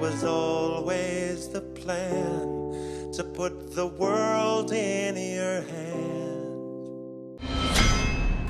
was always the plan to put the world in your hand.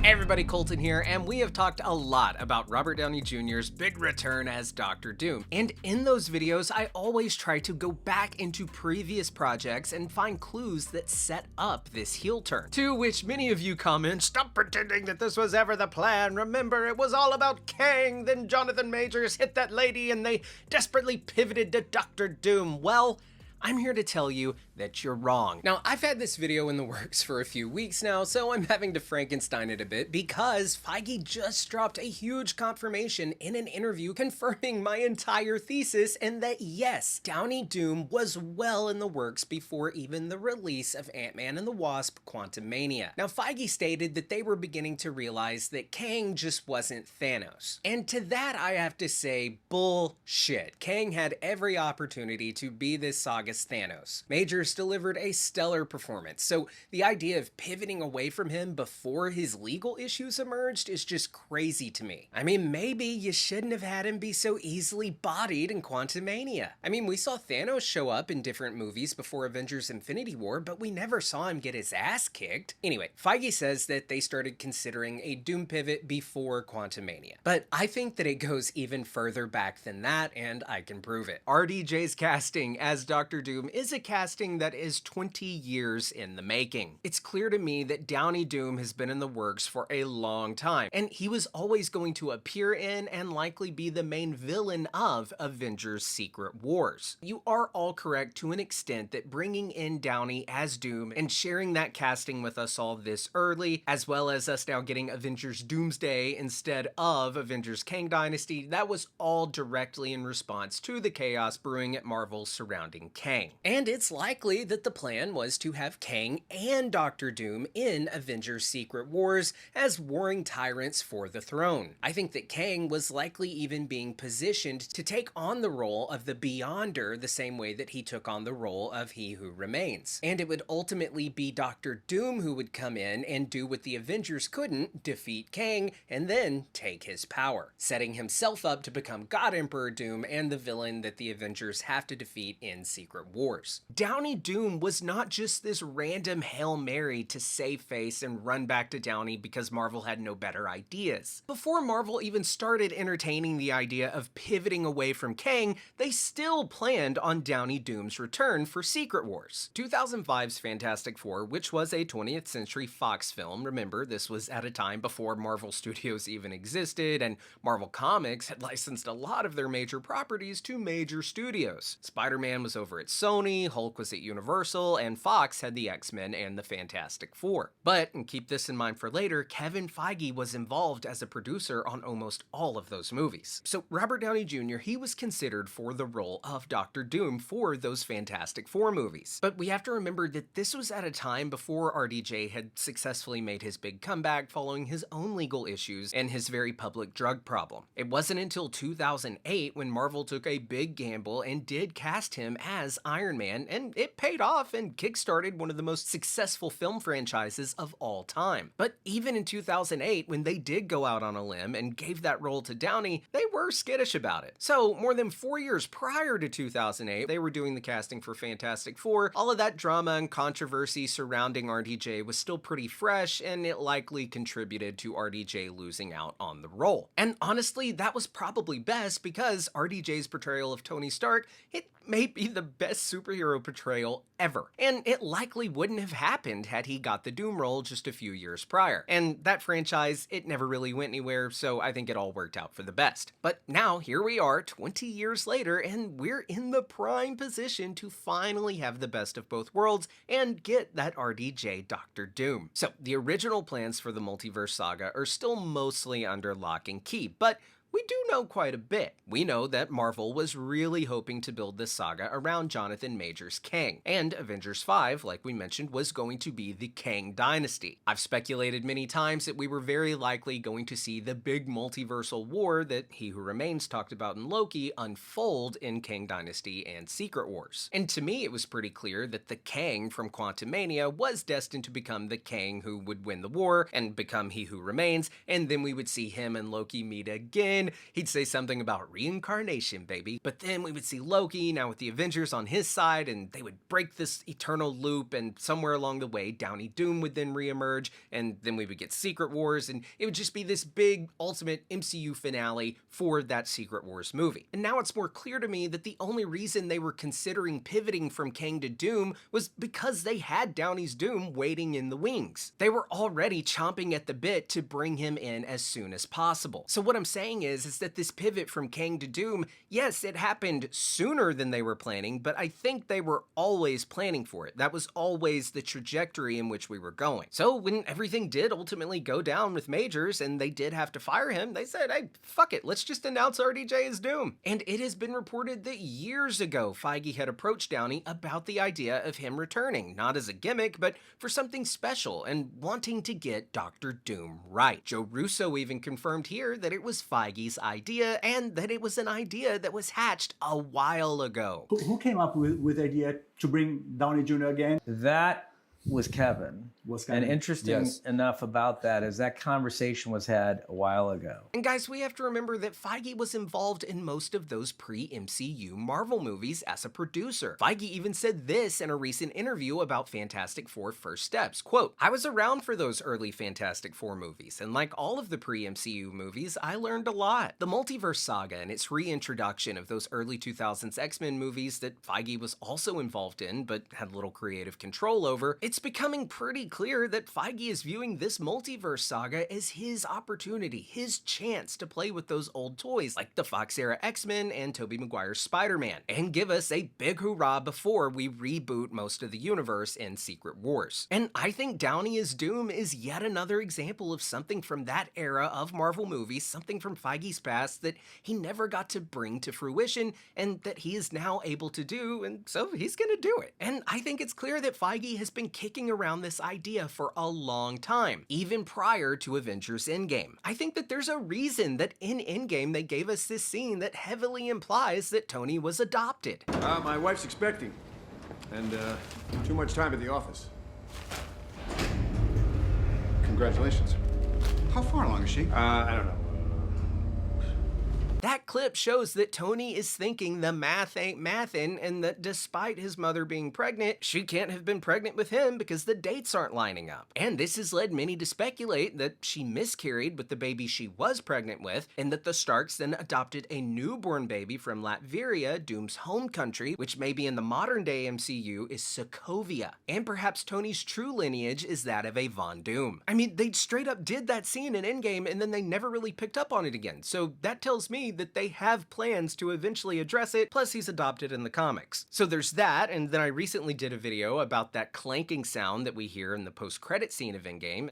Hey everybody, Colton here, and we have talked a lot about Robert Downey Jr.'s big return as Dr. Doom. And in those videos, I always try to go back into previous projects and find clues that set up this heel turn. To which many of you comment, "Stop pretending that this was ever the plan. Remember, it was all about Kang, then Jonathan Majors hit that lady and they desperately pivoted to Dr. Doom." Well, I'm here to tell you that you're wrong. Now, I've had this video in the works for a few weeks now, so I'm having to Frankenstein it a bit because Feige just dropped a huge confirmation in an interview confirming my entire thesis and that yes, Downey Doom was well in the works before even the release of Ant-Man and the Wasp: Quantumania. Now, Feige stated that they were beginning to realize that Kang just wasn't Thanos. And to that I have to say, bullshit. Kang had every opportunity to be this saga's Thanos. Majors delivered a stellar performance, so the idea of pivoting away from him before his legal issues emerged is just crazy to me. I mean, maybe you shouldn't have had him be so easily bodied in Quantumania. I mean, we saw Thanos show up in different movies before Avengers Infinity War, but we never saw him get his ass kicked. Anyway, Feige says that they started considering a Doom pivot before Quantumania, but I think that it goes even further back than that, and I can prove it. RDJ's casting as Dr. Doom is a casting that is 20 years in the making. It's clear to me that Downey Doom has been in the works for a long time, and he was always going to appear in and likely be the main villain of Avengers Secret Wars. You are all correct to an extent that bringing in Downey as Doom and sharing that casting with us all this early, as well as us now getting Avengers Doomsday instead of Avengers Kang Dynasty, that was all directly in response to the chaos brewing at Marvel surrounding Kang. And it's likely that the plan was to have Kang and Dr. Doom in Avengers Secret Wars as warring tyrants for the throne. I think that Kang was likely even being positioned to take on the role of the Beyonder the same way that he took on the role of He Who Remains. And it would ultimately be Dr. Doom who would come in and do what the Avengers couldn't, defeat Kang and then take his power, setting himself up to become God Emperor Doom and the villain that the Avengers have to defeat in Secret Wars. Downey Doom was not just this random Hail Mary to save face and run back to Downey because Marvel had no better ideas. Before Marvel even started entertaining the idea of pivoting away from Kang, they still planned on Downey Doom's return for Secret Wars. 2005's Fantastic Four, which was a 20th Century Fox film, remember this was at a time before Marvel Studios even existed and Marvel Comics had licensed a lot of their major properties to major studios. Spider-Man was over at Sony, Hulk was at Universal, and Fox had the X-Men and the Fantastic Four. But, and keep this in mind for later, Kevin Feige was involved as a producer on almost all of those movies. So Robert Downey Jr., he was considered for the role of Dr. Doom for those Fantastic Four movies. But we have to remember that this was at a time before RDJ had successfully made his big comeback following his own legal issues and his very public drug problem. It wasn't until 2008 when Marvel took a big gamble and did cast him as Iron Man, and it paid off and kickstarted one of the most successful film franchises of all time. But even in 2008, when they did go out on a limb and gave that role to Downey, they were skittish about it. So more than 4 years prior to 2008, they were doing the casting for Fantastic Four. All of that drama and controversy surrounding RDJ was still pretty fresh, and it likely contributed to RDJ losing out on the role. And honestly, that was probably best because RDJ's portrayal of Tony Stark, it may be the best superhero portrayal ever. And it likely wouldn't have happened had he got the Doom role just a few years prior. And that franchise, it never really went anywhere, so I think it all worked out for the best. But now, here we are 20 years later, and we're in the prime position to finally have the best of both worlds and get that RDJ Dr. Doom. So, the original plans for the Multiverse saga are still mostly under lock and key, but we do know quite a bit. We know that Marvel was really hoping to build this saga around Jonathan Majors' Kang, and Avengers 5, like we mentioned, was going to be the Kang Dynasty. I've speculated many times that we were very likely going to see the big multiversal war that He Who Remains talked about in Loki unfold in Kang Dynasty and Secret Wars. And to me, it was pretty clear that the Kang from Quantumania was destined to become the Kang who would win the war and become He Who Remains, and then we would see him and Loki meet again again, he'd say something about reincarnation, baby. But then we would see Loki, now with the Avengers on his side, and they would break this eternal loop, and somewhere along the way, Downey Doom would then reemerge, and then we would get Secret Wars, and it would just be this big, ultimate MCU finale for that Secret Wars movie. And now it's more clear to me that the only reason they were considering pivoting from Kang to Doom was because they had Downey's Doom waiting in the wings. They were already chomping at the bit to bring him in as soon as possible. So what I'm saying is that this pivot from Kang to Doom, yes, it happened sooner than they were planning, but I think they were always planning for it. That was always the trajectory in which we were going. So when everything did ultimately go down with Majors and they did have to fire him, they said, hey, fuck it, let's just announce RDJ as Doom. And it has been reported that years ago, Feige had approached Downey about the idea of him returning, not as a gimmick, but for something special and wanting to get Dr. Doom right. Joe Russo even confirmed here that it was Feige's idea and that it was an idea that was hatched a while ago. Who came up with the idea to bring Downey Jr. again? That was Kevin. And interesting enough about that is that conversation was had a while ago. And guys, we have to remember that Feige was involved in most of those pre-MCU Marvel movies as a producer. Feige even said this in a recent interview about Fantastic Four First Steps, quote, I was around for those early Fantastic Four movies, and like all of the pre-MCU movies, I learned a lot. The Multiverse saga and its reintroduction of those early 2000s X-Men movies that Feige was also involved in but had little creative control over, it's becoming pretty clear that Feige is viewing this multiverse saga as his opportunity, his chance to play with those old toys like the Fox era X-Men and Tobey Maguire's Spider-Man, and give us a big hoorah before we reboot most of the universe in Secret Wars. And I think Downey as Doom is yet another example of something from that era of Marvel movies, something from Feige's past that he never got to bring to fruition and that he is now able to do, and so he's gonna do it. And I think it's clear that Feige has been kicking around this idea for a long time, even prior to Avengers Endgame. I think that there's a reason that in Endgame they gave us this scene that heavily implies that Tony was adopted. My wife's expecting, and too much time at the office. Congratulations. How far along is she? I don't know. That clip shows that Tony is thinking the math ain't mathin', and that despite his mother being pregnant, she can't have been pregnant with him because the dates aren't lining up. And this has led many to speculate that she miscarried with the baby she was pregnant with, and that the Starks then adopted a newborn baby from Latveria, Doom's home country, which maybe in the modern day MCU is Sokovia. And perhaps Tony's true lineage is that of a Von Doom. I mean, they straight up did that scene in Endgame and then they never really picked up on it again. So that tells me that they have plans to eventually address it, plus he's adopted in the comics. So there's that, and then I recently did a video about that clanking sound that we hear in the post-credit scene of Endgame.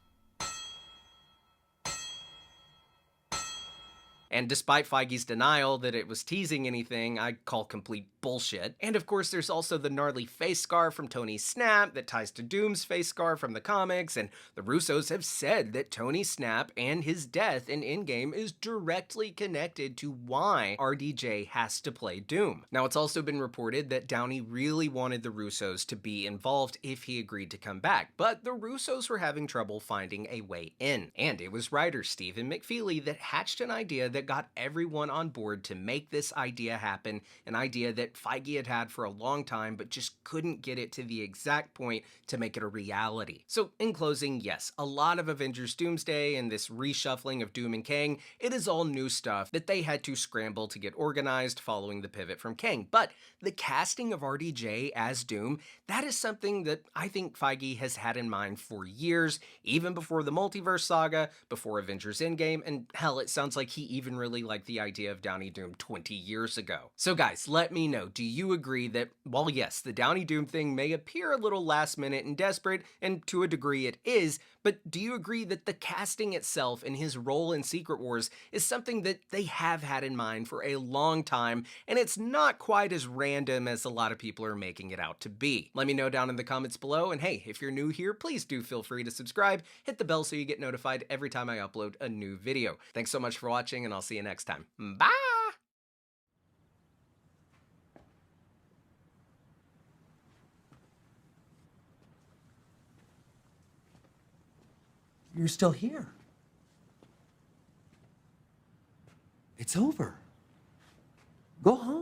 And despite Feige's denial that it was teasing anything, I call complete bullshit. And of course, there's also the gnarly face scar from Tony's snap that ties to Doom's face scar from the comics, and the Russos have said that Tony's snap and his death in Endgame is directly connected to why RDJ has to play Doom. Now, it's also been reported that Downey really wanted the Russos to be involved if he agreed to come back, but the Russos were having trouble finding a way in. And it was writer Stephen McFeely that hatched an idea that got everyone on board to make this idea happen, an idea that Feige had had for a long time but just couldn't get it to the exact point to make it a reality. So in closing, yes, a lot of Avengers Doomsday and this reshuffling of Doom and Kang, it is all new stuff that they had to scramble to get organized following the pivot from Kang. But the casting of RDJ as Doom, that is something that I think Feige has had in mind for years, even before the Multiverse saga, before Avengers Endgame, and hell, it sounds like he even really liked the idea of Downey Doom 20 years ago. So guys, let me know, do you agree that, while yes, the Downey Doom thing may appear a little last minute and desperate, and to a degree it is, but do you agree that the casting itself and his role in Secret Wars is something that they have had in mind for a long time, and it's not quite as random as a lot of people are making it out to be? Let me know down in the comments below, and hey, if you're new here, please do feel free to subscribe, hit the bell so you get notified every time I upload a new video. Thanks so much for watching, and I'll see you next time. Bye! You're still here. It's It's over. Go home.